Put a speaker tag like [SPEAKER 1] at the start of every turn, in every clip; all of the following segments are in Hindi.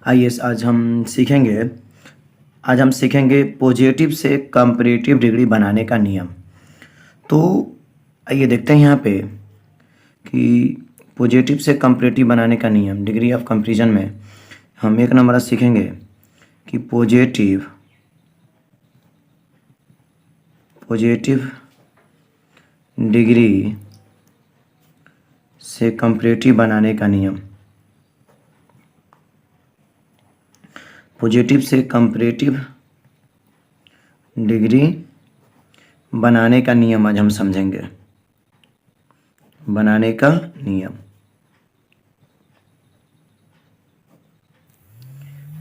[SPEAKER 1] आइए आज हम सीखेंगे पॉजिटिव से कंपैरेटिव डिग्री बनाने का नियम। तो आइए देखते हैं यहाँ पे कि पॉजिटिव से कंपैरेटिव बनाने का नियम डिग्री ऑफ कंपैरिजन में हम एक नंबर सीखेंगे कि पॉजिटिव डिग्री से कंपैरेटिव बनाने का नियम। पॉजिटिव से कंपैरेटिव डिग्री बनाने का नियम आज हम समझेंगे। बनाने का नियम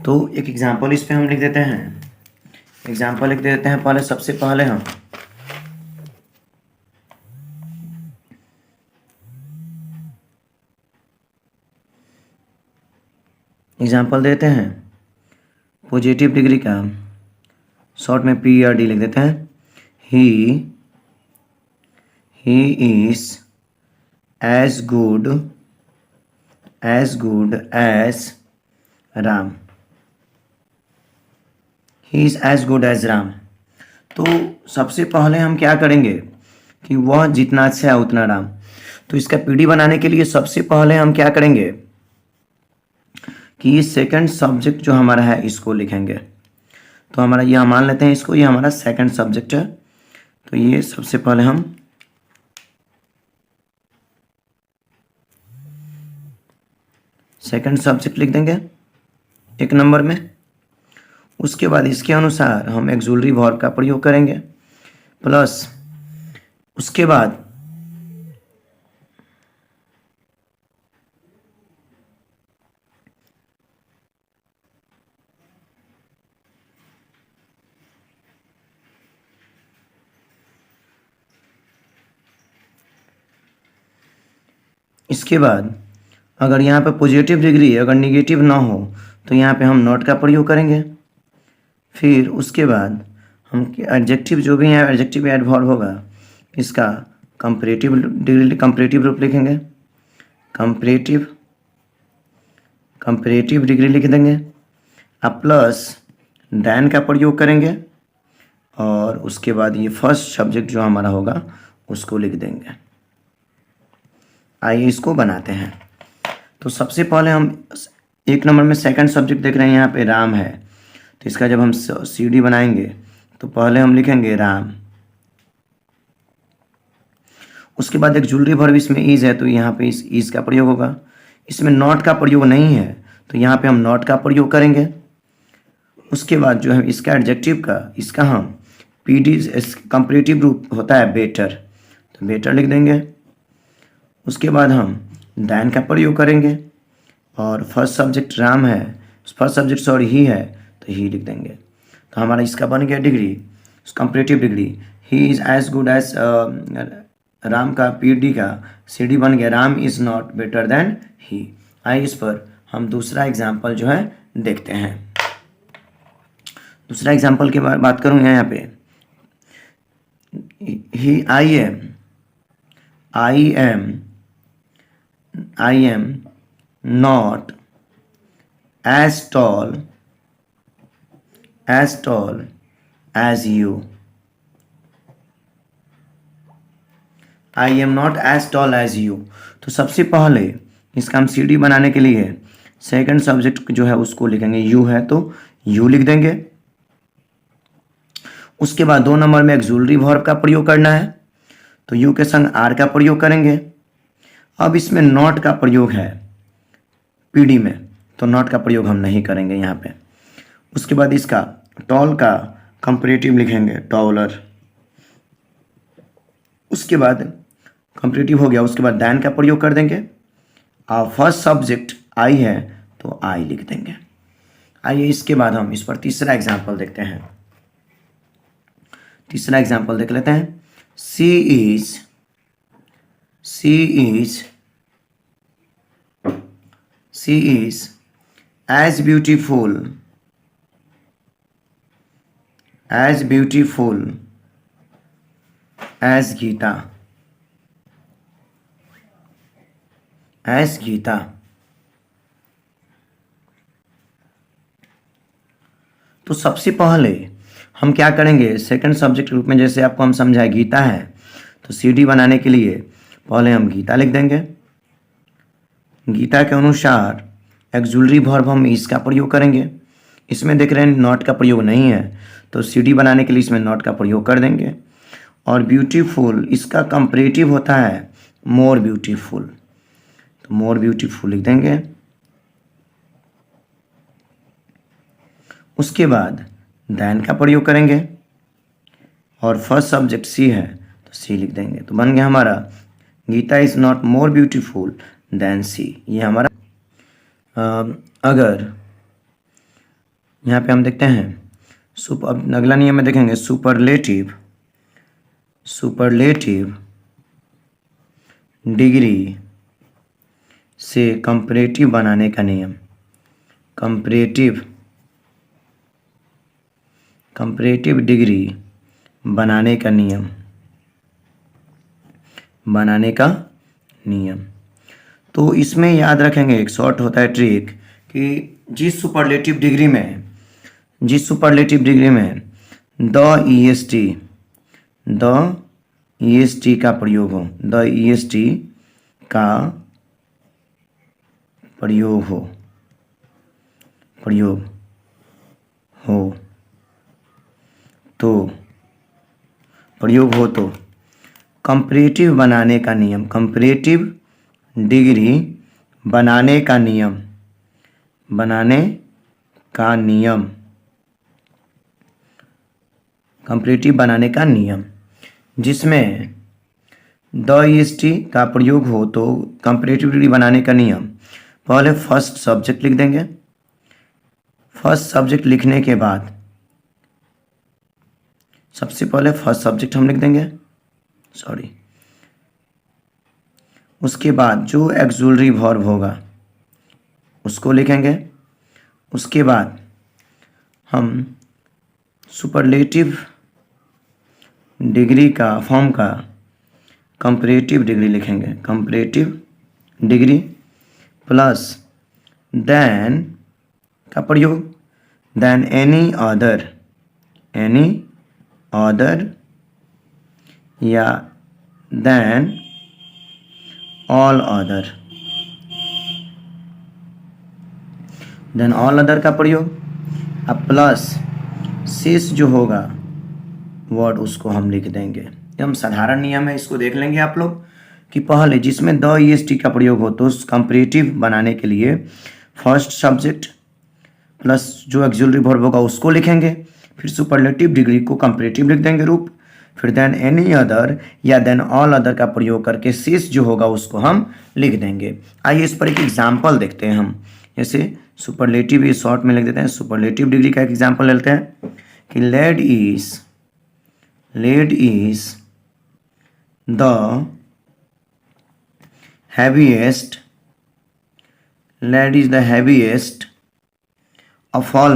[SPEAKER 1] तो एक एग्जांपल इस पे हम लिख देते हैं। सबसे पहले हम एग्जांपल देते हैं पॉजिटिव डिग्री का, शॉर्ट में PRD लिख देते हैं। He is as good as Ram. He is as good as Ram. तो सबसे पहले हम क्या करेंगे कि वह जितना अच्छा है उतना राम। तो इसका PD बनाने के लिए सबसे पहले हम क्या करेंगे कि ये सेकंड सब्जेक्ट जो हमारा है इसको लिखेंगे। तो हमारा ये मान लेते हैं इसको, ये हमारा सेकंड सब्जेक्ट है। तो ये सबसे पहले हम सेकंड सब्जेक्ट लिख देंगे एक नंबर में। उसके बाद इसके अनुसार हम एक्सुलरी वर्ब का प्रयोग करेंगे, प्लस उसके बाद अगर यहाँ पे पॉजिटिव डिग्री अगर निगेटिव ना हो तो यहाँ पे हम नॉट का प्रयोग करेंगे। फिर उसके बाद हम एडजेक्टिव जो भी है एडजेक्टिव एडवर्ब होगा इसका कंपैरेटिव डिग्री कंपैरेटिव रूप लिखेंगे। कंपैरेटिव डिग्री लिख देंगे। अब प्लस देन का प्रयोग करेंगे और उसके बाद ये फर्स्ट सब्जेक्ट जो हमारा होगा उसको लिख देंगे। आइए इसको बनाते हैं। तो सबसे पहले हम एक नंबर में सेकंड सब्जेक्ट देख रहे हैं, यहाँ पे राम है। तो इसका जब हम CD बनाएंगे तो पहले हम लिखेंगे राम। उसके बाद एक जुलरी वर्ब इसमें इज है तो यहाँ पे इस इज का प्रयोग होगा। इसमें नॉट का प्रयोग नहीं है तो यहाँ पे हम नॉट का प्रयोग करेंगे। उसके बाद जो है इसका एडजेक्टिव का इसका हम PD कंपैरेटिव रूप होता है बेटर, तो बेटर लिख देंगे। उसके बाद हम देन का प्रयोग करेंगे और फर्स्ट सब्जेक्ट राम है, फर्स्ट सब्जेक्ट सॉरी ही है तो ही लिख देंगे। तो हमारा इसका बन गया degree comparative degree. He is as good as Ram का PD का CD बन गया Ram is not better than he. आइए इस पर हम दूसरा एग्जाम्पल जो है देखते हैं। दूसरा एग्जाम्पल की बात करूँ यहाँ पे ही I am not as tall as you. I am not as tall as you। तो सबसे पहले इसका हम CD बनाने के लिए सेकंड सब्जेक्ट जो है उसको लिखेंगे। यू है तो यू लिख देंगे। उसके बाद 2 नंबर में एक्सुलरी वर्ब का प्रयोग करना है तो यू के संग आर का प्रयोग करेंगे। अब इसमें नॉट का प्रयोग है PD में तो नॉट का प्रयोग हम नहीं करेंगे यहाँ पे। उसके बाद इसका टॉल का कंपैरेटिव लिखेंगे टॉलर। उसके बाद कंपैरेटिव हो गया, उसके बाद देन का प्रयोग कर देंगे और फर्स्ट सब्जेक्ट आई है तो आई लिख देंगे। आइए इसके बाद हम इस पर तीसरा एग्जाम्पल देखते हैं। तीसरा एग्जाम्पल देख लेते हैं। सी is as beautiful as Geeta। तो सबसे पहले हम क्या करेंगे, सेकंड सब्जेक्ट के रूप में जैसे आपको हम समझाए गीता है, तो CD बनाने के लिए पहले हम गीता लिख देंगे। गीता के अनुसार एक्सुलरी वर्ब हम इसका प्रयोग करेंगे। इसमें देख रहे हैं नॉट का प्रयोग नहीं है, तो CD बनाने के लिए इसमें नॉट का प्रयोग कर देंगे। और ब्यूटीफुल इसका कंपैरेटिव होता है मोर ब्यूटीफुल, तो मोर ब्यूटीफुल लिख देंगे। उसके बाद देन का प्रयोग करेंगे और फर्स्ट सब्जेक्ट सी है तो सी लिख देंगे। तो बन गया हमारा Gita is not more beautiful than C. ये हमारा अगर यहाँ पे हम देखते हैं अब अगला नियम में देखेंगे सुपरलेटिव डिग्री से कंपैरेटिव बनाने का नियम। कंपैरेटिव डिग्री बनाने का नियम। तो इसमें याद रखेंगे एक शॉर्ट होता है ट्रिक कि जिस सुपरलेटिव डिग्री में द EST का प्रयोग हो, द EST का प्रयोग हो तो कंपैरेटिव बनाने का नियम, कंपैरेटिव डिग्री बनाने का नियम जिसमें द EST का प्रयोग हो तो कंपैरेटिव डिग्री बनाने का नियम। पहले फर्स्ट सब्जेक्ट लिख देंगे। फर्स्ट सब्जेक्ट लिखने के बाद सबसे पहले फर्स्ट सब्जेक्ट हम लिख देंगे, उसके बाद जो एक्सुलरी वर्ब होगा उसको लिखेंगे। उसके बाद हम सुपरलेटिव डिग्री का फॉर्म का कंपैरेटिव डिग्री लिखेंगे। कंपैरेटिव डिग्री प्लस देन का प्रयोग, देन एनी अदर या देन ऑल अदर का प्रयोग। अब प्लस शेष जो होगा वर्ड उसको हम लिख देंगे। एकदम साधारण नियम है, इसको देख लेंगे आप लोग कि पहले जिसमें द EST का प्रयोग हो तो उस कंपैरेटिव बनाने के लिए फर्स्ट सब्जेक्ट प्लस जो एक्सुलरी वर्ब होगा उसको लिखेंगे, फिर सुपरलेटिव डिग्री को कंपैरेटिव लिख देंगे रूप, फिर देन एनी अदर या देन ऑल अदर का प्रयोग करके शेष जो होगा उसको हम लिख देंगे। आइए इस पर एक एग्जाम्पल देखते हैं हम। जैसे सुपरलेटिव ये शॉर्ट में लिख देते हैं। सुपरलेटिव डिग्री का एक एग्जाम्पल लेते हैं कि lead is the heaviest of all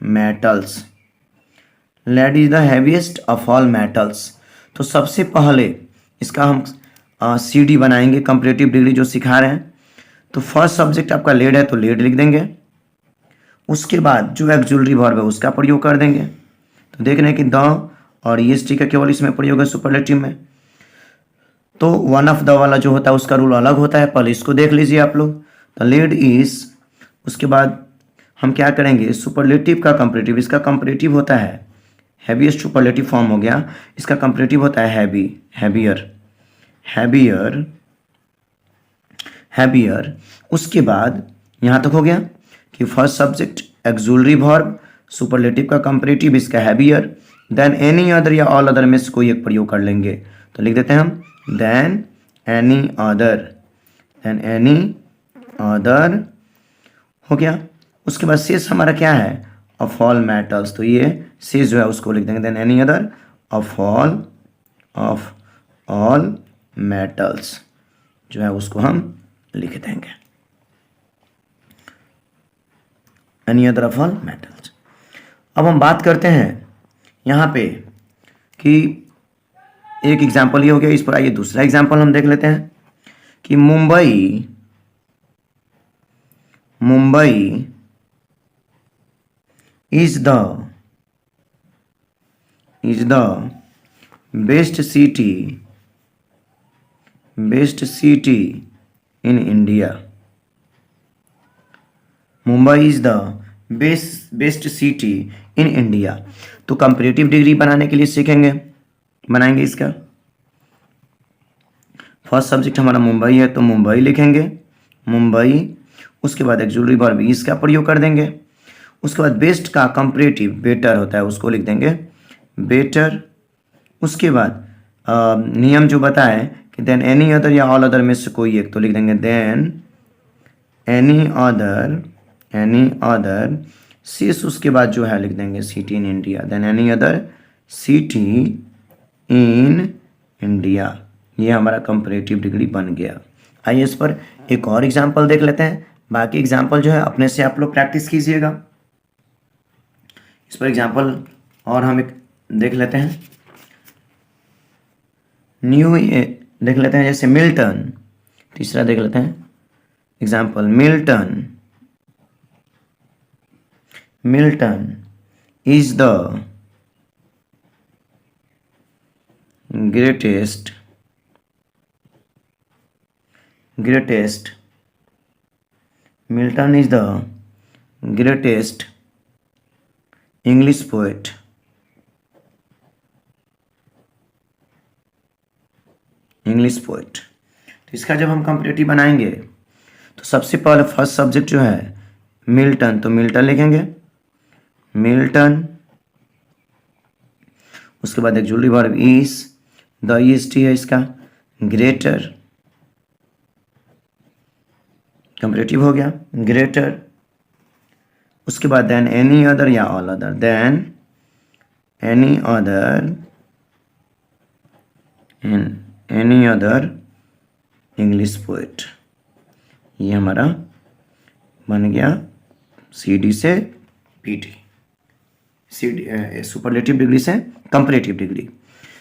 [SPEAKER 1] metals। Lead is the heaviest of all metals. तो सबसे पहले इसका हम CD बनाएंगे, कंपैरेटिव डिग्री जो सिखा रहे हैं। तो फर्स्ट सब्जेक्ट आपका लेड है तो लेड लिख देंगे। उसके बाद जो एक्सुलरी वर्ब है उसका प्रयोग कर देंगे। तो देख रहे हैं कि द और EST का केवल इसमें प्रयोग है सुपरलेटिव में। तो वन ऑफ द वाला जो होता है उसका रूल अलग होता है, पहले इसको देख लीजिए आप लोग। तो लेड इज, उसके बाद हम क्या करेंगे सुपरलेटिव का कंपैरेटिव, इसका कंपैरेटिव होता है हैवीएस्ट, सुपरलेटिव फॉर्म हो गया। इसका कंपैरेटिव होता है हैवियर। उसके बाद यहाँ तक हो गया कि first subject auxiliary verb, superlative का कंपैरेटिव, इसका हैवियर, देन एनी अदर या ऑल अदर में से कोई एक प्रयोग कर लेंगे। तो लिख देते हैं हम देन एनी अदर हो गया। उसके बाद शेष हमारा क्या है ऑफ ऑल मेटल्स, तो ये शेष जो है उसको लिख देंगे then any other of all metals जो है उसको हम लिख देंगे, any other of all metals. अब हम बात करते हैं यहाँ पे कि एक एग्जाम्पल ये हो गया, इस पर आइए दूसरा एग्जाम्पल हम देख लेते हैं कि Mumbai is the best city in India. Mumbai is the best city in India. तो कंपैरेटिव डिग्री बनाने के लिए सीखेंगे, बनाएंगे इसका। फर्स्ट सब्जेक्ट हमारा मुंबई है तो मुंबई लिखेंगे, मुंबई। उसके बाद एक्सुलरी वर्ब इज का प्रयोग कर देंगे। उसके बाद बेस्ट का कंपैरेटिव बेटर होता है, उसको लिख देंगे बेटर। उसके बाद नियम जो बताए कि देन एनी अदर या ऑल अदर में से कोई एक, तो लिख देंगे देन एनी अदर शेष उसके बाद जो है लिख देंगे city in India, then any other city in India. ये हमारा कंपैरेटिव डिग्री बन गया। आइए इस पर एक और एग्जाम्पल देख लेते हैं। बाकी एग्जाम्पल जो है अपने से आप लोग प्रैक्टिस कीजिएगा। इस पर एग्जाम्पल और हम एक देख लेते हैं। न्यू देख लेते हैं, जैसे मिल्टन। तीसरा देख लेते हैं example, Milton is the greatest Milton is the greatest English poet. तो इसका जब हम कंपैरेटिव बनाएंगे तो सबसे पहले फर्स्ट सब्जेक्ट जो है मिल्टन, तो मिल्टन लिखेंगे, मिल्टन। उसके बाद auxiliary verb is, the EST है इसका, ग्रेटर। कंपैरेटिव हो गया ग्रेटर। उसके बाद देन एनी अदर या all other, then any other English poet. ये हमारा बन गया CD से PT, सुपरलेटिव डिग्री से कंपैरेटिव डिग्री।